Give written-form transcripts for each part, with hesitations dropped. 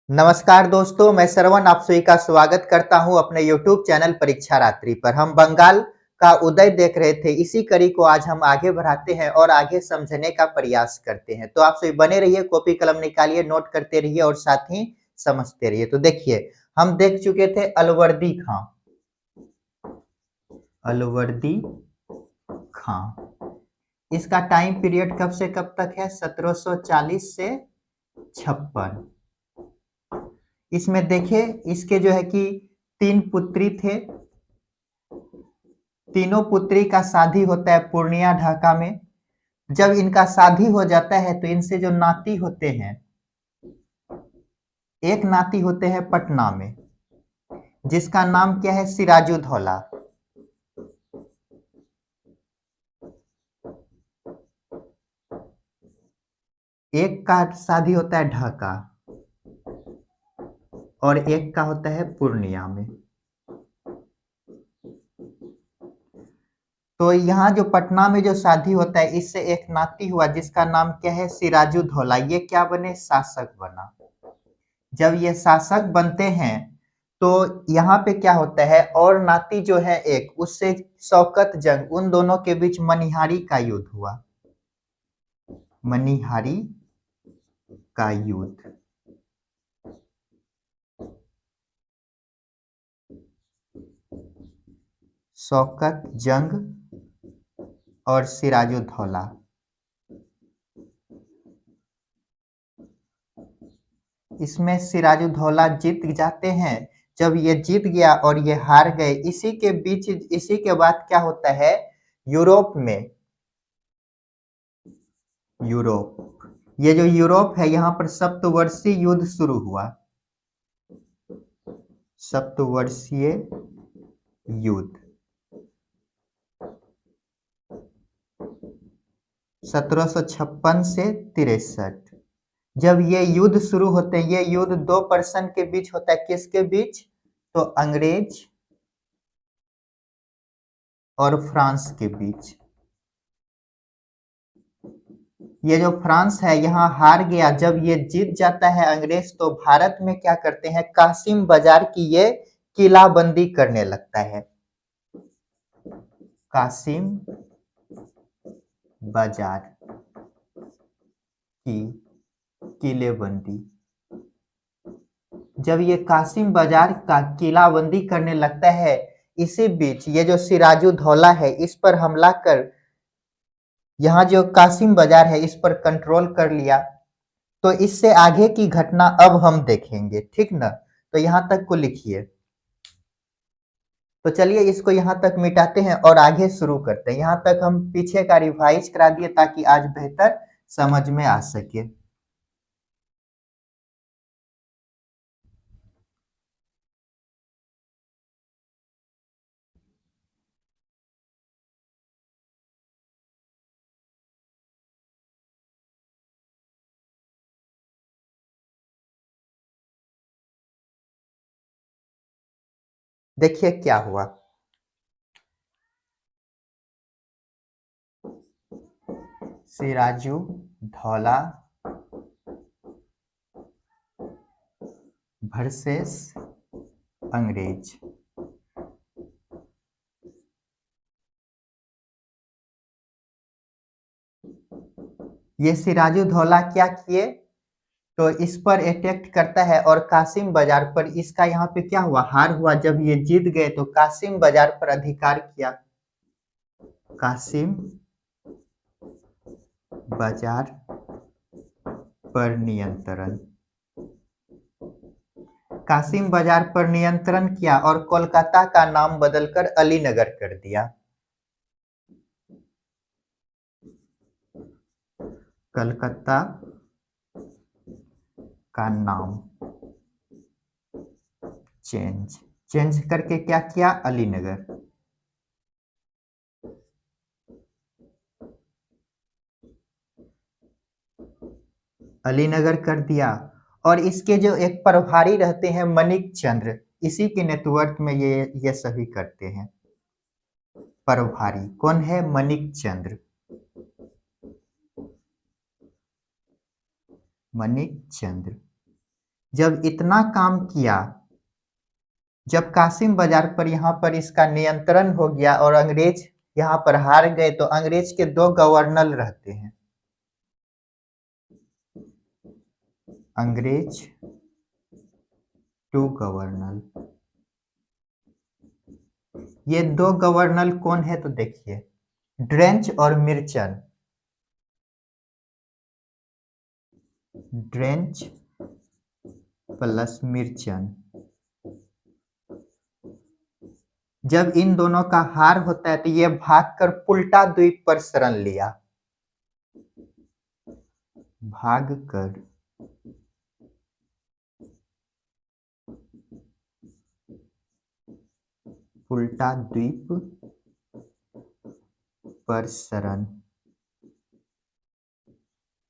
नमस्कार दोस्तों, मैं श्रवण आप सभी का स्वागत करता हूं अपने YouTube चैनल परीक्षा रात्रि पर। हम बंगाल का उदय देख रहे थे, इसी कड़ी को आज हम आगे बढ़ाते हैं और आगे समझने का प्रयास करते हैं। तो आप सभी बने रहिए, कॉपी कलम निकालिए, नोट करते रहिए और साथ ही समझते रहिए। तो देखिए, हम देख चुके थे अलवर्दी खां। अलवर्दी खां, इसका टाइम पीरियड कब से कब तक है? 1740 से 56। इसमें देखिए, इसके जो है कि 3 पुत्री थे। तीनों पुत्री का शादी होता है पूर्णिया ढाका में। जब इनका शादी हो जाता है तो इनसे जो नाती होते हैं, एक नाती होते हैं पटना में, जिसका नाम क्या है? सिराजुद्दौला। एक का शादी होता है ढाका और एक का होता है पूर्णिया में। तो यहाँ जो पटना में जो शादी होता है, इससे एक नाती हुआ जिसका नाम क्या है? सिराजुद्दौला। ये क्या बने? शासक बना। जब ये शासक बनते हैं तो यहाँ पे क्या होता है, और नाती जो है एक, उससे शौकत जंग, उन दोनों के बीच मनिहारी का युद्ध हुआ। मनिहारी का युद्ध। शौकत जंग और सिराजुद्दौला। इसमें सिराजुद्दौला जीत जाते हैं। जब ये जीत गया और ये हार गए, इसी के बीच, इसी के बाद क्या होता है? यूरोप में, यूरोप, ये जो यूरोप है, यहाँ पर सप्तवर्षीय युद्ध शुरू हुआ। सप्तवर्षीय युद्ध 1756 से 63। जब ये युद्ध शुरू होते हैं, ये युद्ध दो पर्सन के बीच होता है। किसके बीच? तो अंग्रेज और फ्रांस के बीच। ये जो फ्रांस है यहाँ हार गया। जब ये जीत जाता है अंग्रेज, तो भारत में क्या करते हैं? कासिम बाजार की ये किलाबंदी करने लगता है। कासिम बाजार की किलेबंदी। जब ये कासिम बाजार का किलाबंदी करने लगता है, इसी बीच ये जो सिराजुद्दौला है, इस पर हमला कर यहाँ जो कासिम बाजार है, इस पर कंट्रोल कर लिया। तो इससे आगे की घटना अब हम देखेंगे, ठीक ना? तो यहाँ तक को लिखिए। तो चलिए इसको यहाँ तक मिटाते हैं और आगे शुरू करते हैं। यहाँ तक हम पीछे का रिवाइज करा दिए ताकि आज बेहतर समझ में आ सके। देखिए क्या हुआ। सिराजुद्दौला वर्सेस अंग्रेज। ये सिराजुद्दौला क्या किए? तो इस पर अटैक करता है और कासिम बाजार पर इसका यहाँ पे क्या हुआ? हार हुआ। जब ये जीत गए तो कासिम बाजार पर अधिकार किया। कासिम बाजार पर नियंत्रण। कासिम बाजार पर नियंत्रण किया और कोलकाता का नाम बदलकर अलीनगर कर दिया। कलकत्ता का नाम चेंज करके क्या किया? अलीनगर। अलीनगर कर दिया। और इसके जो एक प्रभारी रहते हैं मणिक चंद्र, इसी के नेतृत्व में ये सभी करते हैं। प्रभारी कौन है? मणिक चंद्र। मणिक चंद्र जब इतना काम किया, जब कासिम बाजार पर यहाँ पर इसका नियंत्रण हो गया और अंग्रेज यहाँ पर हार गए, तो अंग्रेज के 2 गवर्नर रहते हैं। अंग्रेज 2 गवर्नर। ये 2 गवर्नर कौन है तो देखिए, ड्रेंच और मिर्चन। ड्रेंच प्लस मिर्चन। जब इन दोनों का हार होता है तो ये भागकर पुल्टा द्वीप पर शरण लिया। भागकर पुल्टा द्वीप पर शरण।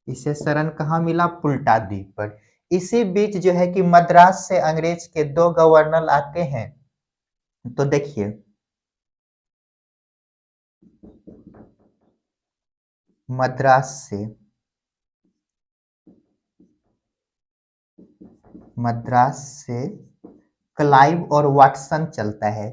इसे शरण कहाँ मिला? पुल्टा द्वीप पर। इसी बीच जो है कि मद्रास से अंग्रेज के 2 गवर्नर आते हैं। तो देखिए, मद्रास से क्लाइव और वाटसन चलता है।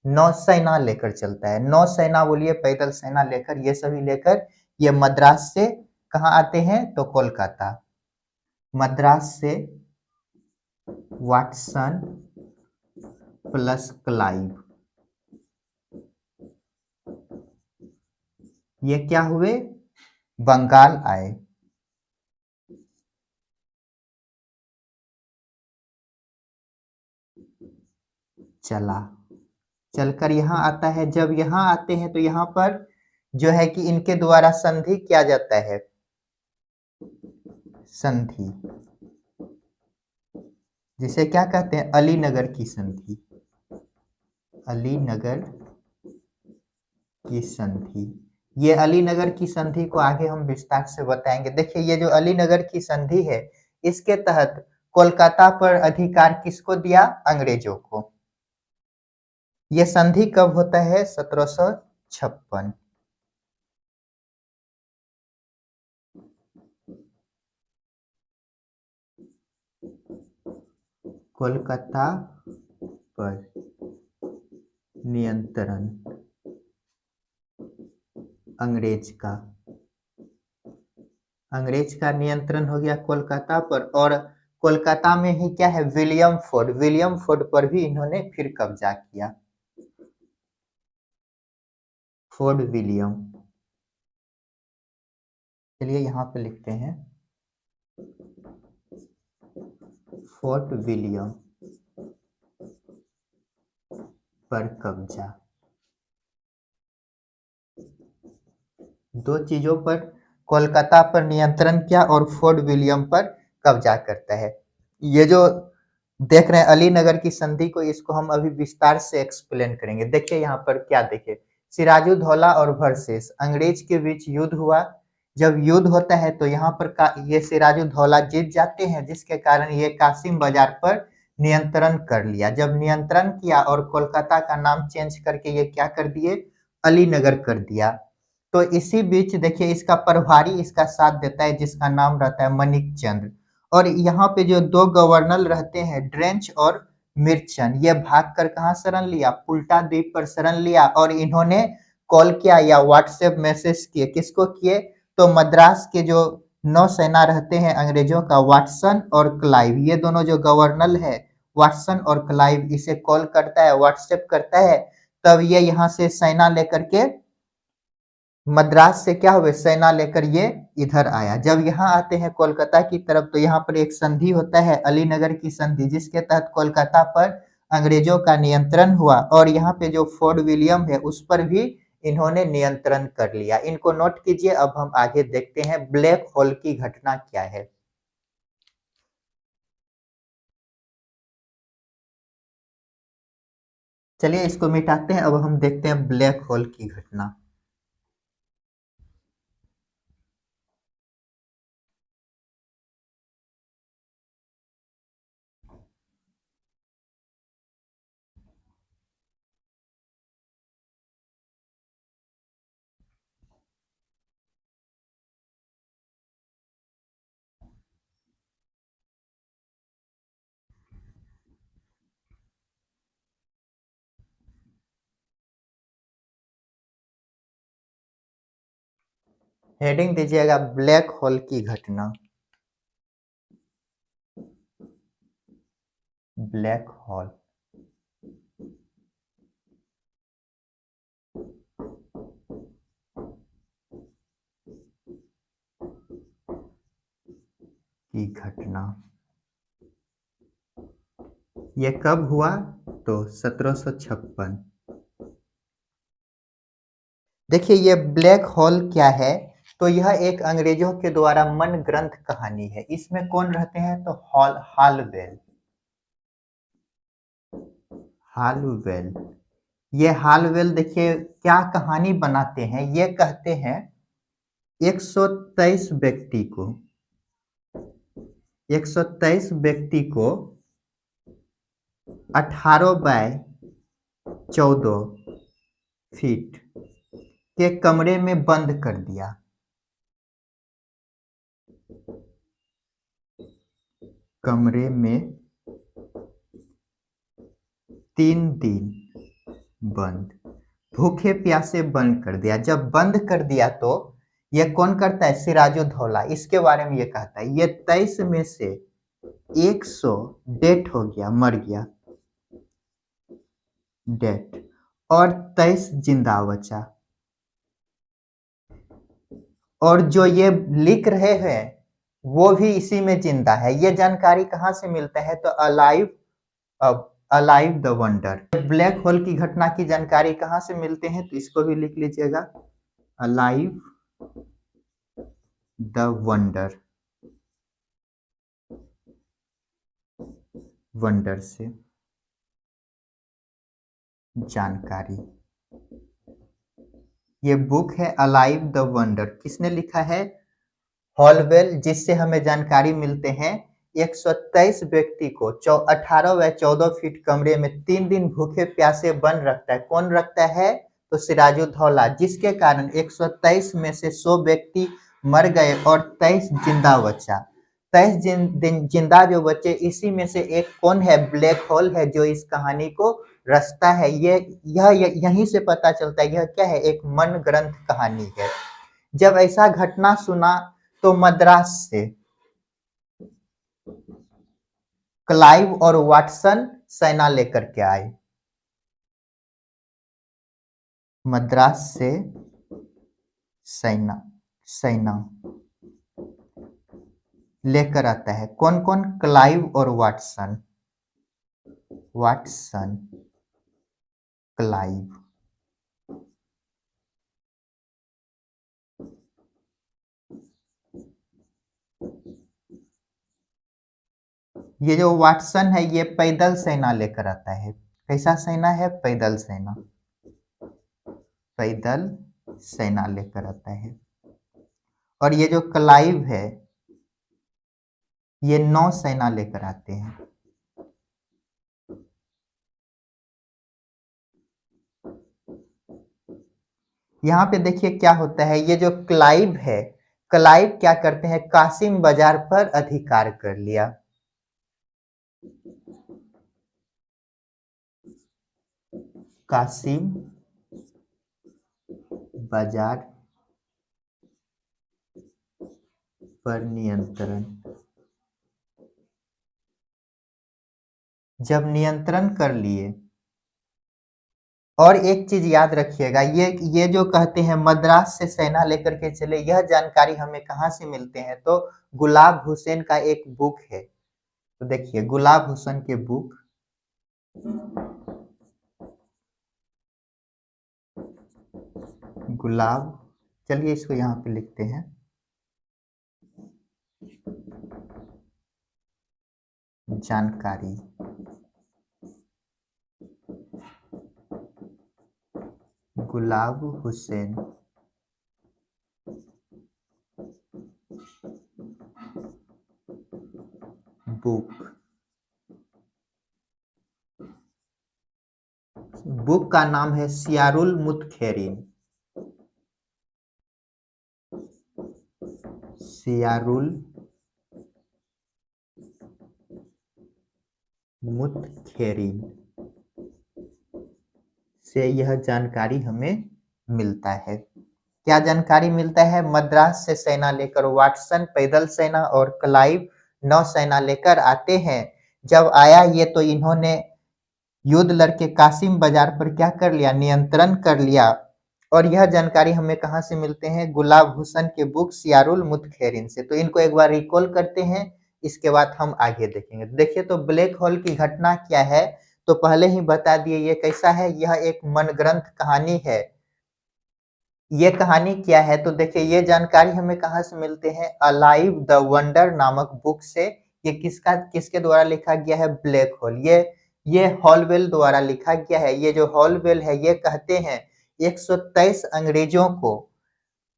नौसेना लेकर चलता है। नौसेना बोलिए, पैदल सेना लेकर, ये सभी लेकर ये मद्रास से कहाँ आते हैं? तो कोलकाता। मद्रास से वाटसन प्लस क्लाइव, ये क्या हुए? बंगाल आए। चला, चलकर यहाँ आता है। जब यहाँ आते हैं तो यहाँ पर जो है कि इनके द्वारा संधि किया जाता है। संधि, जिसे क्या कहते हैं? अलीनगर की संधि। अलीनगर की संधि। ये अलीनगर की संधि को आगे हम विस्तार से बताएंगे। देखिए, ये जो अलीनगर की संधि है, इसके तहत कोलकाता पर अधिकार किसको दिया? अंग्रेजों को। ये संधि कब होता है? 1756। कोलकाता पर नियंत्रण अंग्रेज का। अंग्रेज का नियंत्रण हो गया कोलकाता पर। और कोलकाता में ही क्या है? William Ford. विलियम फोर्ड पर भी इन्होंने फिर कब्जा किया। Fort William. चलिए यहाँ पे लिखते हैं फोर्ट विलियम पर कब्जा। दो चीजों पर कोलकाता पर नियंत्रण किया और फोर्ट विलियम पर कब्जा करता है। ये जो देख रहे हैं अलीनगर की संधि को, इसको हम अभी विस्तार से एक्सप्लेन करेंगे। देखिए यहाँ पर क्या देखिए, सिराजुद्दौला और वर्सेस अंग्रेज के बीच युद्ध हुआ। जब युद्ध होता है तो यहाँ पर ये सिराजुद्दौला जीत जाते हैं, जिसके कारण ये कासिम बाजार पर नियंत्रण कर लिया। जब नियंत्रण किया और कोलकाता का नाम चेंज करके ये क्या कर दिए? अलीनगर कर दिया। तो इसी बीच देखिए, इसका प्रभारी इसका साथ देता है, जिसका नाम रहता है मणिक चंद्र। और यहाँ पे जो 2 गवर्नर रहते हैं, ड्रेंच और मिर्चन, ये भाग कर कहाँ शरण लिया? पुल्टा द्वीप पर शरण लिया। और इन्होंने कॉल किया या व्हाट्सएप मैसेज किए। किसको किए? तो मद्रास के जो नौसेना रहते हैं अंग्रेजों का, वाटसन और क्लाइव, ये दोनों जो गवर्नर है, वाटसन और क्लाइव, इसे कॉल करता है, व्हाट्सएप करता है। तब ये यहाँ से सेना लेकर के मद्रास से क्या हुए? सेना लेकर ये इधर आया। जब यहाँ आते हैं कोलकाता की तरफ, तो यहाँ पर एक संधि होता है, अलीनगर की संधि, जिसके तहत कोलकाता पर अंग्रेजों का नियंत्रण हुआ। और यहाँ पे जो फोर्ट विलियम है, उस पर भी इन्होंने नियंत्रण कर लिया। इनको नोट कीजिए। अब हम आगे देखते हैं ब्लैक होल की घटना क्या है। चलिए इसको मिटाते हैं। अब हम देखते हैं ब्लैक होल की घटना। हेडिंग दीजिएगा ब्लैक होल की घटना। Black hole. की घटना। यह कब हुआ? तो 1756। देखिए ये ब्लैक होल क्या है? तो यह एक अंग्रेजों के द्वारा मन ग्रंथ कहानी है। इसमें कौन रहते हैं? तो हालवेल। हालवेल। ये हालवेल देखिए क्या कहानी बनाते हैं। ये कहते हैं 123 व्यक्ति को 123 व्यक्ति को 18 बाय 14 फीट के कमरे में बंद कर दिया। कमरे में 3 दिन बंद, भूखे प्यासे बंद कर दिया। जब बंद कर दिया तो यह कौन करता है? सिराजुद्दौला इसके बारे में ये कहता है। ये 23 में से 100 डेथ हो गया, मर गया, डेथ, और 23 जिंदा बचा। और जो ये लिख रहे हैं वो भी इसी में जिंदा है। ये जानकारी कहाँ से मिलता है? तो alive alive the wonder. Black hole की घटना की जानकारी कहाँ से मिलते हैं? तो इसको भी लिख लीजिएगा, अलाइव द वंडर, वंडर से जानकारी। ये बुक है अलाइव द वंडर, किसने लिखा है? हॉलवेल। जिससे हमें जानकारी मिलते हैं 123 व्यक्ति को 18 व 14 फीट कमरे में 3 दिन भूखे प्यासे बंद रखता है। कौन रखता है? तो सिराजुद्दौला। जिसके कारण 123 में से 100 व्यक्ति मर गए और 23 जिंदा बचा। 23 जिंदा जो बचे, इसी में से एक कौन है? ब्लैक होल है, जो इस कहानी को रचता है। यहीं से पता चलता है यह क्या है? एक मन ग्रंथ कहानी है। जब ऐसा घटना सुना तो मद्रास से क्लाइव और वाटसन सेना लेकर के आए। मद्रास से सेना लेकर आता है। कौन कौन? क्लाइव और वाटसन। Watson, Clive. ये जो वाटसन है ये पैदल सेना लेकर आता है। कैसा सेना है? पैदल सेना। पैदल सेना लेकर आता है। और ये जो क्लाइव है ये नौसेना लेकर आते हैं। यहाँ पे देखिए क्या होता है। ये जो क्लाइव है, क्लाइव क्या करते हैं? कासिम बाजार पर अधिकार कर लिया। कासिम बाजार पर नियंत्रण। जब नियंत्रण कर लिए, और एक चीज याद रखिएगा, ये जो कहते हैं मद्रास से सेना लेकर के चले, यह जानकारी हमें कहाँ से मिलते हैं? तो गुलाब हुसैन का एक बुक है। तो देखिए गुलाब हुसैन के बुक, गुलाब, चलिए इसको यहाँ पे लिखते हैं, जानकारी। गुलाब हुसैन बुक। बुक का नाम है सियारुल मुतखेरीन। सियारुल मुतखेरीन से यह जानकारी हमें मिलता है। क्या जानकारी मिलता है? मद्रास से सेना लेकर वाटसन पैदल सेना और क्लाइव नौसेना लेकर आते हैं। जब आया ये तो इन्होंने युद्ध लड़के कासिम बाजार पर क्या कर लिया? नियंत्रण कर लिया। और यह जानकारी हमें कहाँ से मिलते हैं? गुलाब हुसैन के बुक सियारुल मुतखैरिन से। तो इनको एक बार रिकॉल करते हैं, इसके बाद हम आगे देखेंगे। देखिए तो ब्लैक होल की घटना क्या है, तो पहले ही बता दिए ये कैसा है। यह एक मनगढ़ंत कहानी है। ये कहानी क्या है? तो देखिए ये जानकारी हमें कहाँ से मिलते हैं? अलाइव द वंडर नामक बुक से। ये किसके द्वारा लिखा गया है? Black hole. ये हॉलवेल द्वारा लिखा गया है। ये जो हॉलवेल है ये कहते हैं 123 अंग्रेजों को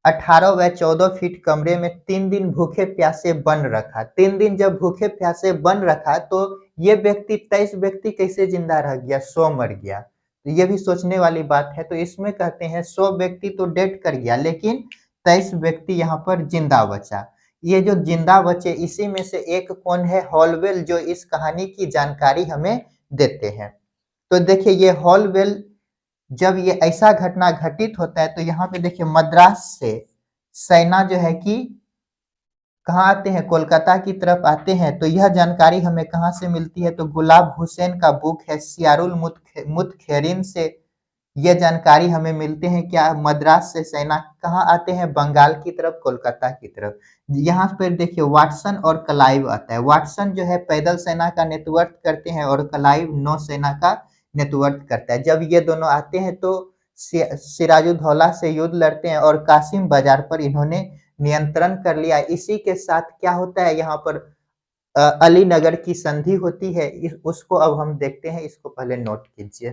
18 व 14 फीट कमरे में 3 दिन भूखे प्यासे बंद रखा। 3 दिन जब भूखे प्यासे बंद रखा तो ये व्यक्ति 23 व्यक्ति कैसे जिंदा रह गया? 100 मर गया। तो ये भी सोचने वाली बात है। तो इसमें कहते हैं 100 व्यक्ति तो डेड कर गया, लेकिन 23 व्यक्ति यहाँ पर जिंदा बचा। ये जो जिंदा बचे इसी में से एक कौन है? हॉलवेल, जो इस कहानी की जानकारी हमें देते हैं। तो देखिए ये हॉलवेल, जब ये ऐसा घटना घटित होता है तो यहाँ पे देखिए मद्रास से सेना जो है कि कहाँ आते हैं? कोलकाता की तरफ आते हैं। तो यह जानकारी हमें कहाँ से मिलती है? तो गुलाब हुसैन का बुक है सियारुल मुतखैरिन से यह जानकारी हमें मिलते हैं। क्या? मद्रास से सेना कहाँ आते हैं? बंगाल की तरफ, कोलकाता की तरफ। यहाँ पर देखिए वाटसन और क्लाइव आता है। वाटसन जो है पैदल सेना का नेतृत्व करते हैं और क्लाइव नौसेना का नेतृत्व करता है। जब ये दोनों आते हैं तो सिराजुद्दौला से युद्ध लड़ते हैं और कासिम बाजार पर इन्होंने नियंत्रण कर लिया। इसी के साथ क्या होता है? यहाँ पर अलीनगर की संधि होती है। उसको अब हम देखते हैं, इसको पहले नोट कीजिए।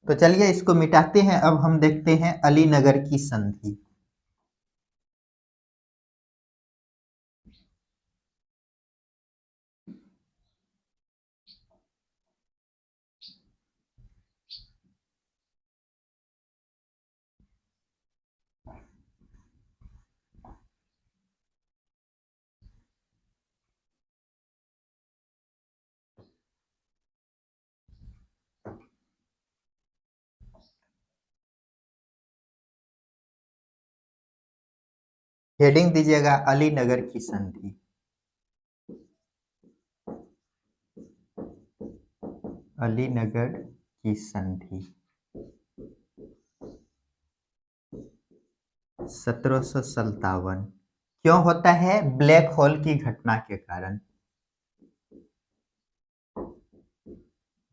तो चलिए इसको मिटाते हैं। अब हम देखते हैं अलीनगर की संधि। हेडिंग दीजिएगा अलीनगर की संधि। अलीनगर की संधि 1757 क्यों होता है? ब्लैक होल की घटना के कारण।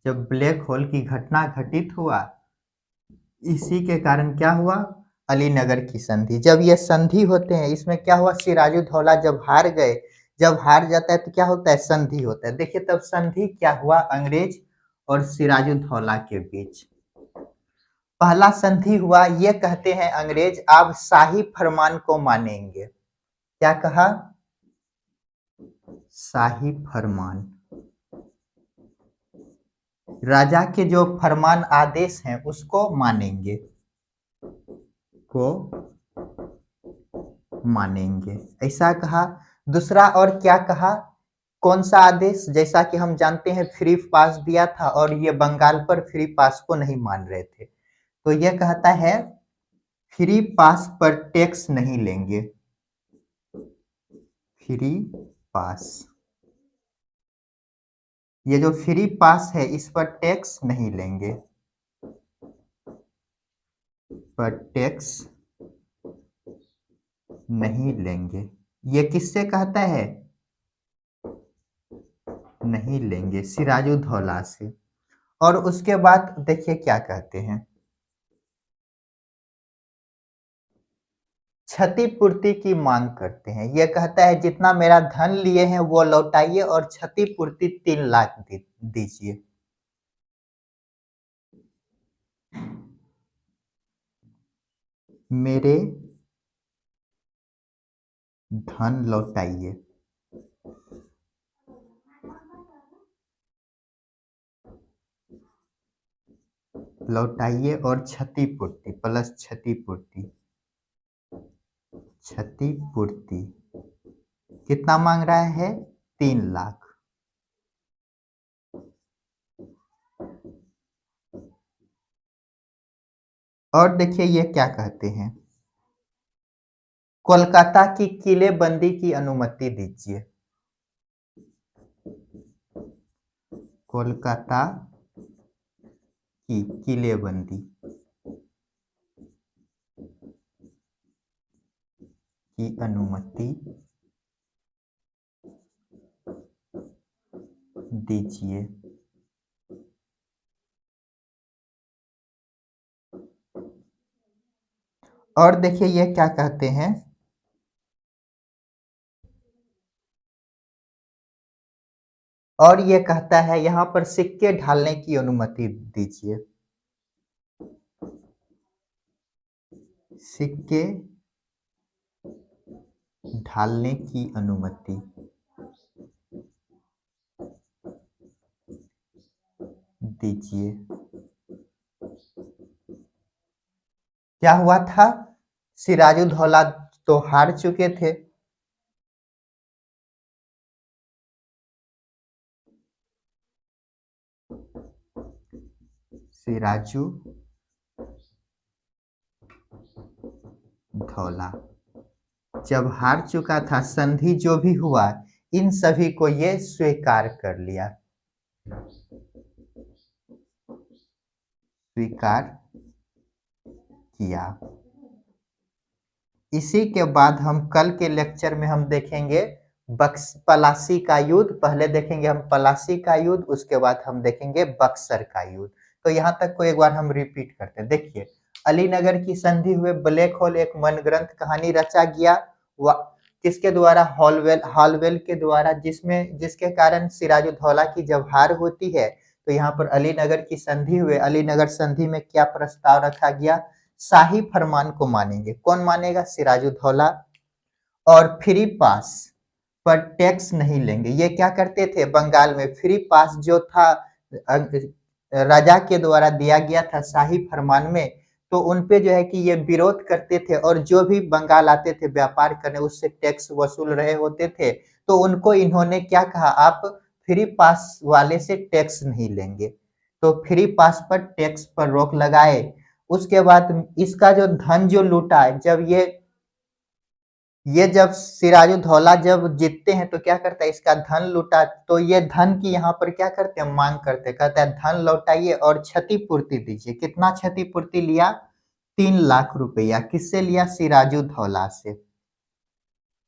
जब ब्लैक होल की घटना घटित हुआ, इसी के कारण क्या हुआ? अलीनगर की संधि। जब ये संधि होते हैं, इसमें क्या हुआ? सिराजुद्दौला जब हार गए, जब हार जाता है तो क्या होता है? संधि होता है। देखिए तब संधि क्या हुआ? अंग्रेज और सिराजुद्दौला के बीच पहला संधि हुआ। ये कहते हैं अंग्रेज आप शाही फरमान को मानेंगे। क्या कहा? शाही फरमान। राजा के जो फरमान आदेश हैं उसको मानेंगे, को मानेंगे, ऐसा कहा। दूसरा और क्या कहा? कौन सा आदेश? जैसा कि हम जानते हैं फ्री पास दिया था और ये बंगाल पर फ्री पास को नहीं मान रहे थे। तो ये कहता है फ्री पास पर टैक्स नहीं लेंगे। फ्री पास, ये जो फ्री पास है इस पर टैक्स नहीं लेंगे, पर टैक्स नहीं लेंगे। ये किससे कहता है? नहीं लेंगे, सिराजुद्दौला से। और उसके बाद देखिए क्या कहते हैं, क्षतिपूर्ति की मांग करते हैं। ये कहता है जितना मेरा धन लिए हैं वो लौटाइए और क्षतिपूर्ति 3 लाख दीजिए। मेरे धन लौटाइए, लौटाइए और क्षतिपूर्ति प्लस क्षतिपूर्ति। क्षतिपूर्ति कितना मांग रहा है? 3 लाख। और देखिए ये क्या कहते हैं, कोलकाता की किलेबंदी की अनुमति दीजिए। कोलकाता की किलेबंदी की अनुमति दीजिए। और देखिए ये क्या कहते हैं, और ये कहता है यहाँ पर सिक्के ढालने की अनुमति दीजिए। सिक्के ढालने की अनुमति दीजिए। क्या हुआ था, सिराजुद्दौला तो हार चुके थे, सिराजुद्दौला जब हार चुका था, संधि जो भी हुआ इन सभी को ये स्वीकार कर लिया, स्वीकार किया। इसी के बाद हम कल के लेक्चर में हम देखेंगे पलासी का युद्ध। पहले देखेंगे हम पलासी का युद्ध, उसके बाद हम देखेंगे बक्सर का युद्ध। तो यहाँ तक को एक बार हम रिपीट करते हैं। देखिए, अलीनगर की संधि हुए, ब्लैक होल एक मन ग्रंथ कहानी रचा गया, किसके द्वारा, हॉलवेल के द्वारा, जिसके कारण सिराजुद्दौला की जब हार होती है तो यहाँ पर अलीनगर की संधि हुए, अलीनगर संधि में क्या प्रस्ताव रखा गया, शाही फरमान को मानेंगे। कौन मानेगा, सिराजुद्दौला। और फ्री पास पर टैक्स नहीं लेंगे। ये क्या करते थे, बंगाल में फ्री पास जो था राजा के द्वारा दिया गया था शाही फरमान में, तो उनपे जो है कि ये विरोध करते थे, और जो भी बंगाल आते थे व्यापार करने उससे टैक्स वसूल रहे होते थे, तो उनको इन्होंने क्या कहा, आप फ्री पास वाले से टैक्स नहीं लेंगे। तो फ्री पास पर टैक्स पर रोक लगाए। उसके बाद इसका जो धन जो लूटा, जब ये जब सिराजुद्दौला जब जीतते हैं तो क्या करता है, इसका धन लूटा, तो ये धन की यहाँ पर क्या करते हैं, मांग करते, कहता है धन लौटाइए और क्षतिपूर्ति दीजिए। कितना क्षतिपूर्ति लिया, 3 लाख रुपया। किससे लिया, सिराजुद्दौला से।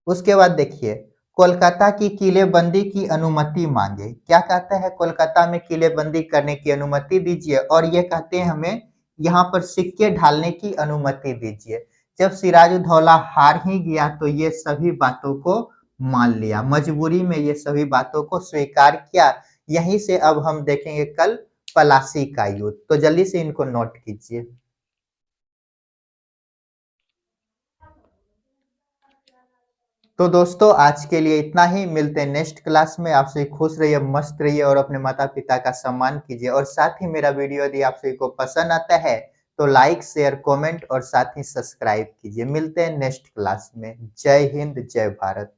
उसके बाद देखिए, कोलकाता की किलेबंदी की अनुमति मांगे। क्या कहता है, कोलकाता में किलेबंदी करने की अनुमति दीजिए। और ये कहते हैं हमें यहाँ पर सिक्के ढालने की अनुमति दीजिए। जब सिराजुद्दौला हार ही गया तो ये सभी बातों को मान लिया, मजबूरी में ये सभी बातों को स्वीकार किया। यहीं से अब हम देखेंगे कल पलासी का युद्ध। तो जल्दी से इनको नोट कीजिए। तो दोस्तों आज के लिए इतना ही, मिलते हैं नेक्स्ट क्लास में। आप सभी खुश रहिए, मस्त रहिए और अपने माता पिता का सम्मान कीजिए। और साथ ही मेरा वीडियो यदि आप सभी को पसंद आता है तो लाइक शेयर कमेंट और साथ ही सब्सक्राइब कीजिए। मिलते हैं नेक्स्ट क्लास में। जय हिंद, जय भारत।